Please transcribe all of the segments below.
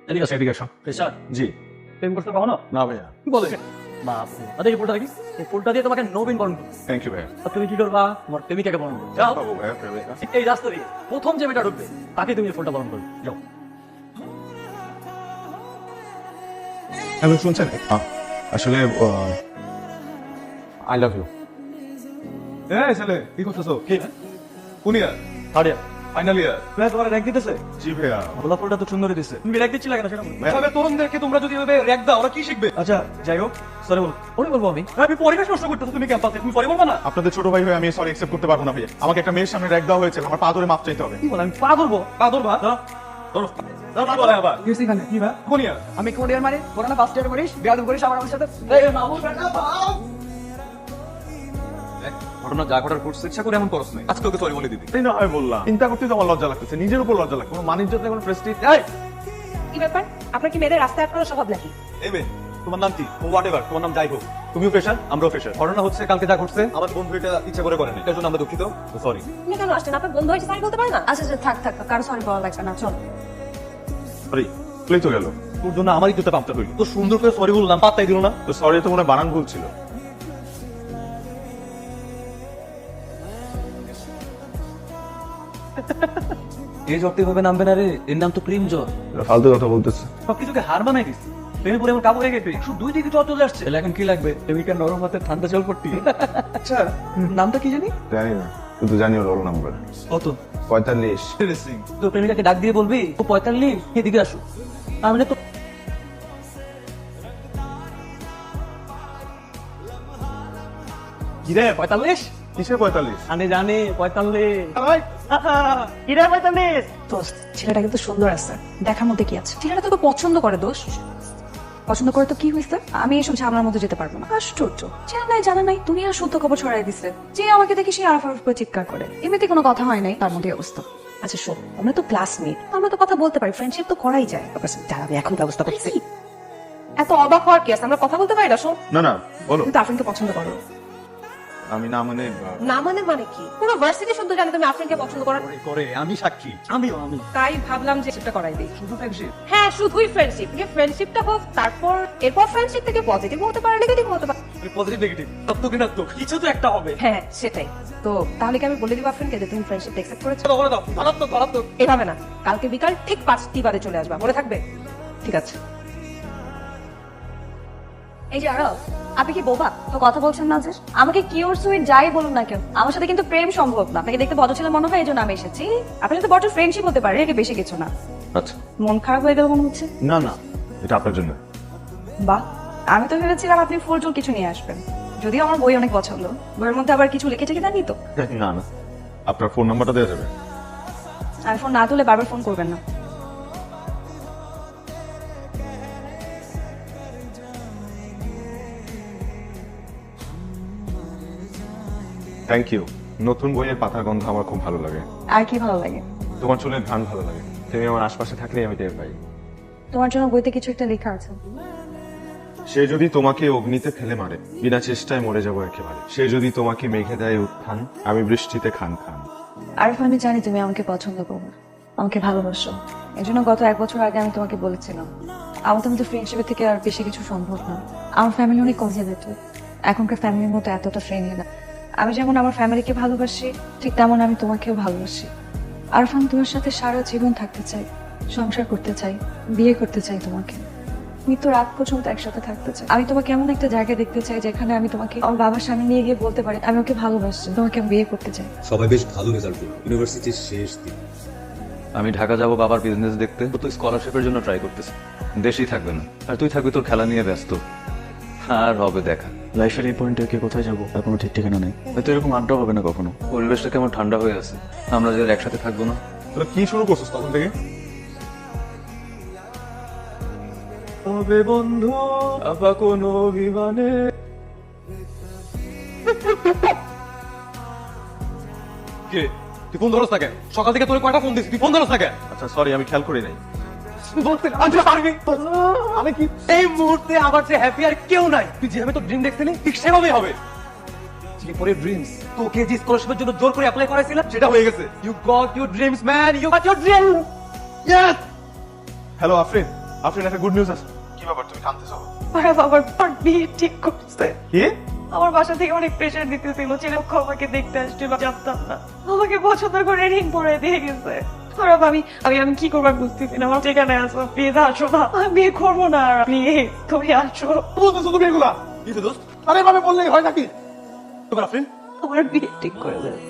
এদিকে আসো, এদিকে আসো। পেশার জি। প্রেম করতে কখনো? না ভাইয়া। কি বলে বাপরে, আরে এই ফুলটা দেখি, এই ফুলটা দিয়ে তোমাকে নবীন বরণ করবো। থ্যাংক ইউ ভাইয়া। আর তুমি কি করবা? তোমার প্রেমিকাকে বরণ করবে। যাও, বাবু ভাইয়া, প্রেমিকা। এই রাস্তা দিয়ে প্রথম যে মেয়েটা ঢুকবে তাকে তুমি এই ফুলটা বরণ করবে। যাও। হ্যালো, শুনছেন? আসলে আই লাভ ইউ। এই ছেলে, কি করতেছো? কি কোন year? Third year final year? Plus তোমার র্যাঙ্ক দিতেছে। জি ভাইয়া। গোলাপ ফুলটা তো সুন্দরই দিচ্ছে, তুমি র্যাঙ্ক দিচ্ছিলে কেন সেটা বলো। এভাবে তরুণদেরকে তোমরা যদি এভাবে র্যাক দাও, ওরা কি শিখবে? আচ্ছা যাই হোক, সরি বলো। পরে বলবো আমি পরিবেশ নষ্ট করতেছো তুমি ক্যাম্পাসে, তুমি পরে বলবো না? আপনাদের ছোট ভাই হয়ে আমি সরি অ্যাকসেপ্ট করতে পারবো না ভাইয়া। আমাকে একটা মেয়ের সামনে র্যাক দেওয়া হয়েছে, আমার পা ধরে মাপ চাইতে হবে। কি বল, আমি পা ধরবো? পা ধরবা? ধরো ধরো ধরো, কি বলে আবার? কি ভাই? কোন ইয়ার? আমি কোন ইয়ার মানে তোরা না ফার্স্ট ইয়ার করিস বেয়াদব করিস আমার সাথে এই মামু বেটা বাপ ঘটনা যা ঘটার করছে ইচ্ছা করে এমন করছ না। আজকে ওকে সরি বলে দিবি। এই না আমি বললাম, চিন্তা করতে তো আমার লজ্জা লাগতেছে, নিজের উপর লজ্জা লাগছে। কোনো মানিজ্যত নেই, কোনো প্রেস্টিজ। এই কি ব্যাপার? আপনার কি মেয়েদের রাস্তায় আটকানোর স্বভাব নাকি? এই মেয়ে, তোমার নাম কি? হোয়াটএভার, তোমার নাম যাই হোক, তুমিও ফ্রেশার, আমরাও ফ্রেশার। ঘটনা হচ্ছে কালকে যা ঘটছে, আমার বন্ধু এটা ইচ্ছা করে করেনি। এটার জন্য আমরা দুঃখিত। সরি। আপনি কেন আসছেন? আপনার বন্ধু হয়েছে সরি বলতে পারে না? আচ্ছা আচ্ছা থাক থাক কারো সরি বলা লাগবে না চল সরি, প্লে তো গেল। তোর জন্য আমারই জুতা পাম্পটা হইল। তো সুন্দর করে সরি বললাম, পাত্তাই দিল না। তো সরি তো মনে হয় বানান ভুল ছিল। এই জ্বরতে ভাবে নামবে না রে, এর নাম তো প্রেম জ্বর। ফালতু কথা বলতেছে। সবকিছুকে হার বানাই দিস। প্রেমে পরে আমার কাবু হয়ে গেছে, 102 ডিগ্রি জ্বর চলে আসছে। তাহলে এখন কি লাগবে? প্রেমিকার নরম হাতে ঠান্ডা জল পড়তি। আচ্ছা, নামটা কি জানি? জানি না, কিন্তু জানি ওর রোল নাম্বার কত? 45। তো প্রেমিকাকে ডাক দিয়ে বলবি ও 45, এদিকে আসো। আমি তো কিরে 45? কিসের 45? আনে জানে 45। কিরে 45? দোস্ত ছেলেটা কিন্তু সুন্দর আছে, দেখার মধ্যে কি আছে? ছেলেটা তোকে পছন্দ করে দোষ, পছন্দ করে তো কি হয়েছে? আমি এসব ঝামেলার মধ্যে যেতে পারবো না। আশ্চর্য, চেনা নাই জানা নাই দুনিয়ার সত্য খবর ছড়াই দিছে। যে আমাকে দেখে সে আরফ আরফ করে চিৎকার করে, এমনিতে কোনো কথা হয় নাই, তার মধ্যে অবস্থা। আচ্ছা শোন, আমরা তো ক্লাসমেট, আমরা তো কথা বলতে পারি, ফ্রেন্ডশিপ তো করাই যায়। দাঁড়া, আমি এখন ব্যবস্থা করছি। এত অবাক হওয়ার কি আছে? আমরা কথা বলতে পারি না। শোন, না না, বলো। তুমি তো আফরিনকে পছন্দ করো। আমি না মানে না মানে কি? পুরো ভার্সিটি শুদ্ধ জানে তুমি আফরিনকে পছন্দ করার। করে আমি সাক্ষী। আমি তাই ভাবলাম যে সেটা করাই দিই। শুধু ফ্রেন্ডশিপ। হ্যাঁ, শুধুই ফ্রেন্ডশিপ। যে ফ্রেন্ডশিপটা হোক, তারপর এরপর ফ্রেন্ডশিপ থেকে পজিটিভ হতে পারে, নেগেটিভ হতে পারে। পজিটিভ নেগেটিভ সত্য কি নাত্য কিছু তো একটা হবে। হ্যাঁ সেটাই। তো তাহলে কি আমি বলে দিব আফরিনকে যে তুমি ফ্রেন্ডশিপ অ্যাকসেপ্ট করেছো? চলো বলে দাও, ধনাত্মক ধনাত্মক। এভাবে না, কালকে বিকাল ঠিক 5টি বাজে চলে আসবা, মনে থাকবে? ঠিক আছে। এই যে আরব, আপনি কি বোবা? তো কথা বলছেন না যে? আমাকে কিউর সুইট যাই বলুন না কেন, আমার সাথে কিন্তু প্রেম সম্ভব না। আপনাকে দেখতে ভদ্র ছেলে মনে হয়, এই জন্য আমি এসেছি। আপনার সাথে বড় ফ্রেন্ডশিপ হতে পারে, এর বেশি কিছু না। আচ্ছা। মন খারাপ হয়ে গেল মনে হচ্ছে। না না, এটা আপনার জন্য। বাহ, আমি তো ভেবেছিলাম আপনি ফুল টুল কিছু নিয়ে আসবেন। যদিও আমার বই অনেক পছন্দ, বইয়ের মধ্যে আবার কিছু লিখেছে কি জানি তো। না না, আপনার ফোন নাম্বারটা দেওয়া যাবে? আর ফোন না তুলে বারবার ফোন করবেন না। Thank you. নতুন বইয়ের পাতার গন্ধ আমার খুব ভালো লাগে। আর কি ভালো লাগে? তোমার চুলের ঘ্রাণ ভালো লাগে। তুমি আমার আশপাশে থাকলেই আমি টের পাই। তোমার জন্য বইতে কিছু একটা লেখা আছে। সে যদি তোমাকে অগ্নিতে ফেলে মারে, বিনা চেষ্টায় মরে যাবো একেবারে। সে যদি তোমাকে মেঘে দেয় উত্থান, আমি বৃষ্টিতে খান খান। আর আমি জানি তুমি আমাকে পছন্দ করো, আমাকে ভালোবাসো। এই জন্য গত 1 বছর আগে আমি তোমাকে বলেছিলাম আমাদের মধ্যে ফ্রেন্ডশিপের থেকে আর বেশি কিছু সম্ভব না। আমার ফ্যামিলি অনেক কনজারভেটিভ, এখনকার ফ্যামিলির মতো এতটা ফ্রেন্ডলি না। আমি যেমন আমার ফ্যামিলিকে ভালোবাসি, ঠিক তেমন আমি তোমাকেও ভালোবাসি। আরফান, তোমার সাথে সারা জীবন থাকতে চাই, সংসার করতে চাই, বিয়ে করতে চাই তোমাকে। মৃত্যুর রাত পর্যন্ত একসাথে থাকতে চাই। আমি তোমাকে এমন একটা জায়গায় দেখতে চাই যেখানে আমি তোমাকে আমার বাবার সামনে নিয়ে গিয়ে বলতে পারি আমি ওকে ভালোবাসি, তোমাকে আমি বিয়ে করতে চাই। সবাই বেশ ভালো রেজাল্ট করলো, ইউনিভার্সিটির শেষ দিন। আমি ঢাকা যাব বাবার বিজনেস দেখতে, তো স্কলারশিপের জন্য ট্রাই করতেছি। দেশেই থাকবে না, আর তুই থাকবি তোর খেলা নিয়ে ব্যস্ত। আর হবে দেখা। লাইফের এই পয়েন্টে কে কোথায় যাবো তার কোনো ঠিক ঠিকানা নেই। হয়তো এরকম আড্ডা হবে না কখনো। পরিবেশটা কেমন ঠান্ডা হয়ে আছে, আমরা যে একসাথে থাকবো না। তোরা কি শুরু করছিস তখন থেকে? তবে বন্ধু আবার কোন অভিমানে। কে তুই ফোন ধরস না কেন? সকাল থেকে তোর কয়টা ফোন দিছিস, তুই ফোন ধরস না কেন? আচ্ছা সরি, আমি খেয়াল করি নাই। আমি কি এই মুহূর্তে আমার যে হ্যাপি আর কেউ নাই? তুই যেভাবে তোর ড্রিম দেখছিলি ঠিক সেভাবেই হবে। পরে ড্রিমস তোকে যে স্কলারশিপের জন্য জোর করে অ্যাপ্লাই করাইছিলাম সেটা হয়ে গেছে। You got your dreams man, you got your dream. Yes. Hello Afrin, Afrin, একটা গুড নিউজ আছে। কি ব্যাপার, তুমি কাঁদতেছো? ওরা বাবার পর বিয়ে ঠিক করছে। কি? আমার বাসা থেকে অনেক প্রেশার দিতেছিল, ছেলেপক্ষ আমাকে দেখতে আসছিল, জানতাম না। আমাকে পছন্দ করে রিং পরে দিয়ে গেছে। খারাপ, আমি আমি আমি কি করবার বুঝতেছি না। আমার যেখানে আসো, প্লিজ আসো না, আমি বিয়ে করবো না। প্লিজ তুমি আসো। বলতেছো তুমি এগুলা? কি দোস্ত, আরে ভাবে বললেই হয় নাকি? তোমার আফরিন, আমার বিয়ে ঠিক করে দেবে।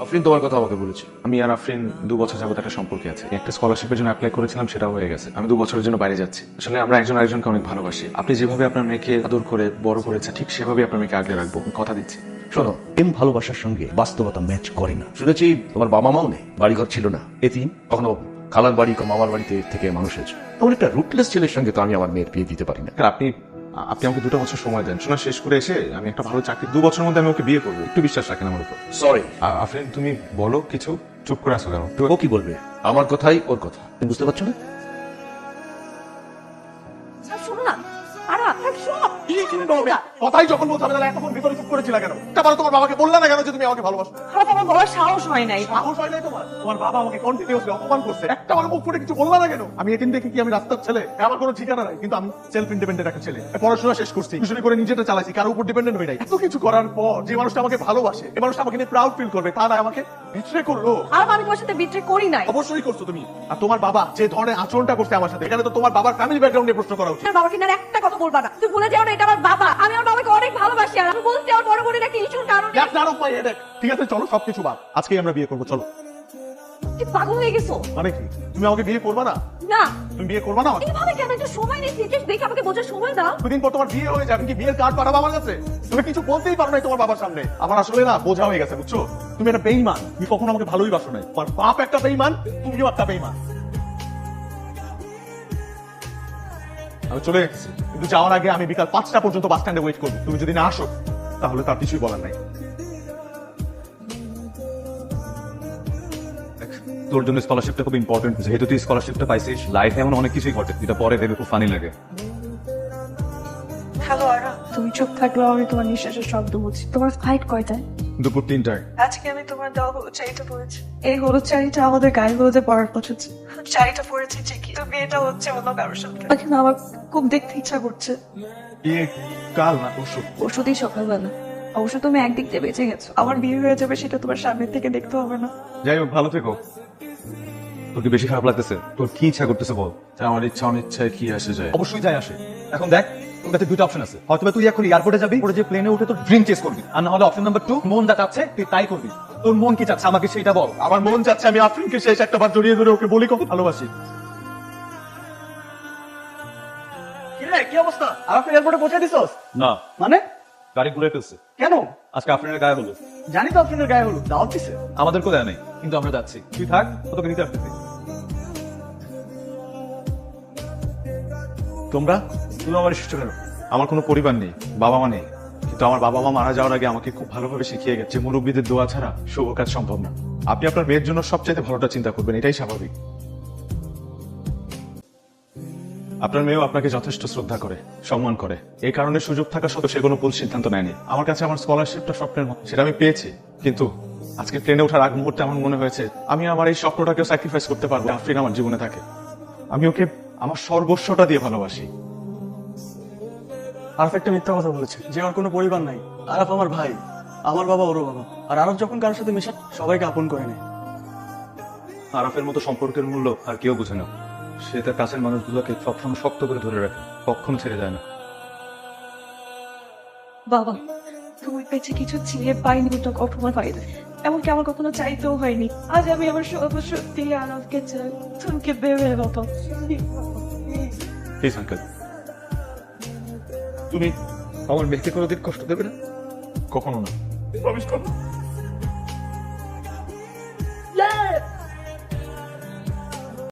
আফরিন তোমার কথা আমাকে বলেছে। আমি আর আফরিন 2 বছর যাবত একটা সম্পর্কে আছে। একটা স্কলারশিপের জন্য অ্যাপ্লাই করেছিলাম, সেটা হয়ে গেছে। আমি 2 বছরের জন্য বাইরে যাচ্ছি। আসলে আমরা একজন আরেকজনকে অনেক ভালোবাসি। আপনি যেভাবে আপনার মেয়েকে আদর করে বড় করেছেন, ঠিক সেভাবে আপনার মেয়েকে আগলে রাখবো, আমি কথা দিচ্ছি। শোনো, প্রেম ভালোবাসার সঙ্গে বাস্তবতা ম্যাচ করে না। শুনেছি তোমার বাবা মাও নেই, বাড়িঘর ছিল না, এতিম, কখনো খালার বাড়ি মামার বাড়িতে থেকে মানুষ হয়েছে। তোমার একটা রুটলেস ছেলের সঙ্গে তো আমি আমার মেয়ের বিয়ে দিতে পারি না। আপনি আমাকে 2টা বছর সময় দেন। শোনা শেষ করে এসে আমি একটা ভালো চাকরি, 2 বছরের মধ্যে আমি ওকে বিয়ে করবো। একটু বিশ্বাস রাখেন আমার উপর। সরি। আফরিন, তুমি বলো কিছু, চুপ করে আসো কেন? ও কি বলবে? আমার কথাই ওর কথা, তুমি বুঝতে পারছো না? শোনো না, আরা শোনো। কি চিন্তা হবে? কথাই যখন বলতে হবে, তাহলে এতক্ষণ ভিতরে চুপ করেছিল কেন? তারপরে তোমার বাবাকে বললে না কেন যে তুমি আমাকে ভালোবাসো? খারাপ, আমার বাবার সাহস হয় নাই। সাহস হয় নাই তোমার? তোমার বাবা আমাকে কন্টিনিউয়াসলি অপমান করছে, একটা আমার মুখ ফুটে কিছু বললা না কেন? আমি এদিন দেখি কি আমি রাস্তার ছেলে? আমার কোনো ঠিকানা নাই, কিন্তু আমি সেলফ ইন্ডিপেন্ডেন্ট একটা ছেলে। পড়াশোনা শেষ করছি, টিউশনি করে নিজেটা চালাইছি, কারোর উপর ডিপেন্ডেন্ট হই নাই। এত কিছু করার পর যে মানুষটা আমাকে ভালোবাসে, এই মানুষটা আমাকে নিয়ে প্রাউড ফিল করবে, তা না আমাকে বিট্রে করলো। আর আমি তোমার সাথে বিট্রে করি নাই। অবশ্যই করছো তুমি। আর তোমার বাবা যে ধরনের আচরণটা করছে আমার সাথে, এখানে তো তোমার বাবার ফ্যামিলি ব্যাকগ্রাউন্ড নিয়ে প্রশ্ন করা উচিত। আমার বাবাকে না একটা কথা বলবা না। তুই ভুলে যাও না, এটা আমার বাবা। আমি আমার বাবাকে অনেক ভালোবাসি। আর আমি বলছি আমার বড় বোনের একটা ইস্যুর কারণে। That's none of my headache. ঠিক আছে, চলো সবকিছু বাদ, আজকেই আমরা বিয়ে করবো, চলো। তুই পাগল হয়ে গেছো? মানে কি, তুমি আমাকে বিয়ে করবা না? না, তুমি বিয়ে করবা না আমাকে? এভাবে কেন? একটু সময় নিয়ে সিচুয়েশন দেখে আমাকে বোঝার সময় দাও। দুদিন পর তোমার বিয়ে হয়ে যাবে, কি বিয়ের কার্ড পাঠাবো আমার কাছে? তুমি কিছু বলতেই পারো না তোমার বাবার সামনে। আমার আসলে না বোঝা হয়ে গেছে, বুঝছো? তুমি একটা বেঈমান, তুমি কখনো আমাকে ভালোই বাসো নাই। তোমার বাপ একটা বেঈমান, তুমিও একটা বেঈমান। আমি চলে গেছি, কিন্তু যাওয়ার আগে আমি বিকাল 5টা পর্যন্ত বাস স্ট্যান্ডে ওয়েট করবো। তুমি যদি না আসো, তাহলে তার কিছুই বলার নাই। তোর জন্য স্কলারশিপটা খুব ইম্পর্টেন্ট। যেহেতু তুই স্কলারশিপটা পাইছিস, লাইফে এমন অনেক কিছুই ঘটে, যেটা পরে ভেবে খুব ফানি লাগে। হ্যালো আরা, তুমি চুপ থাকলেও আমি তোমার নিঃশ্বাসের শব্দ বুঝি। তোমার ফ্লাইট কয়টায়? দুপুর 3টায়। আজকে আমি তোমার দেওয়া হলুদ শাড়িটা পরেছি। এই হলুদ শাড়িটা আমাদের গায়ে হলুদে পরার কথা ছিল। শাড়িটা পরেছি ঠিকই, তো বিয়েটা হচ্ছে অন্য কারোর সাথে। এখন আমার খুব দেখতে ইচ্ছা করছে। বিয়ে কাল না পরশু? পরশুদিন সকালবেলা। অবশ্য তুমি একদিক দিয়ে বেঁচে গেছো, আমার বিয়ে হয়ে যাবে সেটা তোমার সামনের থেকে দেখতে হবে না। যাই হোক, ভালো থেকো। তোর কি বেশি খারাপ লাগতেছে? তোর কি ইচ্ছা করতেছে বল। আমার ইচ্ছা অনিচ্ছায় কি আসে যায়। অবশ্যই যায় আসে। এখন দেখ, তোর কাছে 2টা অপশন আছে। হয়তো তুই এখন এয়ারপোর্টে যাবি, পরে যে প্লেনে উঠে তোর ড্রিম চেস করবি, আর না হলে অপশন নাম্বার 2, মন যা চাচ্ছে তুই তাই করবি। তোর মন কি চাচ্ছে আমাকে সেটা বল। আমার মন চাচ্ছে আমি আফরিনকে শেষ একটা বার জড়িয়ে ধরে ওকে বলি কত ভালোবাসি। কি রে, কি অবস্থা? আফরিন এয়ারপোর্টে পৌঁছে দিছস? না, মানে গাড়ি ঘুরে ফেলছে। কেন? আজকে আফরিনের গায়ে হলো। জানি তো আফরিনের গায়ে হলুদ, দাওয়াত দিছে। আমাদেরকেও দেয় নাই, কিন্তু আমরা যাচ্ছি। তুই থাক, তোকে নিতে আসতেছি। তোমরা আমার শিষ্ট কেন? আমার কোনো পরিবার নেই, বাবা মা নেই, কিন্তু আমার বাবা মা মারা যাওয়ার আগে আমাকে খুব ভালোভাবে শিখিয়ে গেছে মুরব্বীদের দোয়া ছাড়া শুভ কাজ সম্ভব না। আপনি আপনার মেয়ের জন্য সবচাইতে ভালোটা চিন্তা করবেন, এটাই স্বাভাবিক। আপনার মেয়েও আপনাকে যথেষ্ট শ্রদ্ধা করে, সম্মান করে। এই কারণে সুযোগ থাকা সত্ত্বেও সে কোনো ভুল সিদ্ধান্ত নেয়নি। আমার কাছে আমার স্কলারশিপটা স্বপ্নের মতো, সেটা আমি পেয়েছি। কিন্তু আজকে ট্রেনে ওঠার আগ মুহূর্তে আমার মনে হয়েছে আমি আমার এই স্বপ্নটাকেও স্যাক্রিফাইস করতে পারবো। আফরিন আমার জীবনে থাকে, আমি ওকে আমার সর্বস্বটা দিয়ে ভালোবাসি। আরফ একটা মিথ্যা কথা বলেছে যে আমার কোনো পরিবার নাই। আরফ আমার ভাই, আমার বাবা ওরও বাবা। আর আরফ যখন কারোর সাথে মেশে সবাইকে আপন করে নেয়। আরাফের মতো সম্পর্কের মূল্য আর কেউ বুঝে না। সে তার কাছের মানুষগুলোকে সবসময় শক্ত করে ধরে রাখে, কখনো ছেড়ে যায় না। বাবা, তুমি পেয়েছে কিছু চেয়ে পাইনি, তো কখনো পাইনি, এমনকি আমার কখনো চাইতেও হয়নি। আজ আমি আমার সত্যি আরবকে চাই, তুমি দেবে বাবা। প্লিজ আঙ্কেল, তুমি আমার মেয়েকে কোনোদিন কষ্ট দেবে না? কখনো না। প্রমিস করো।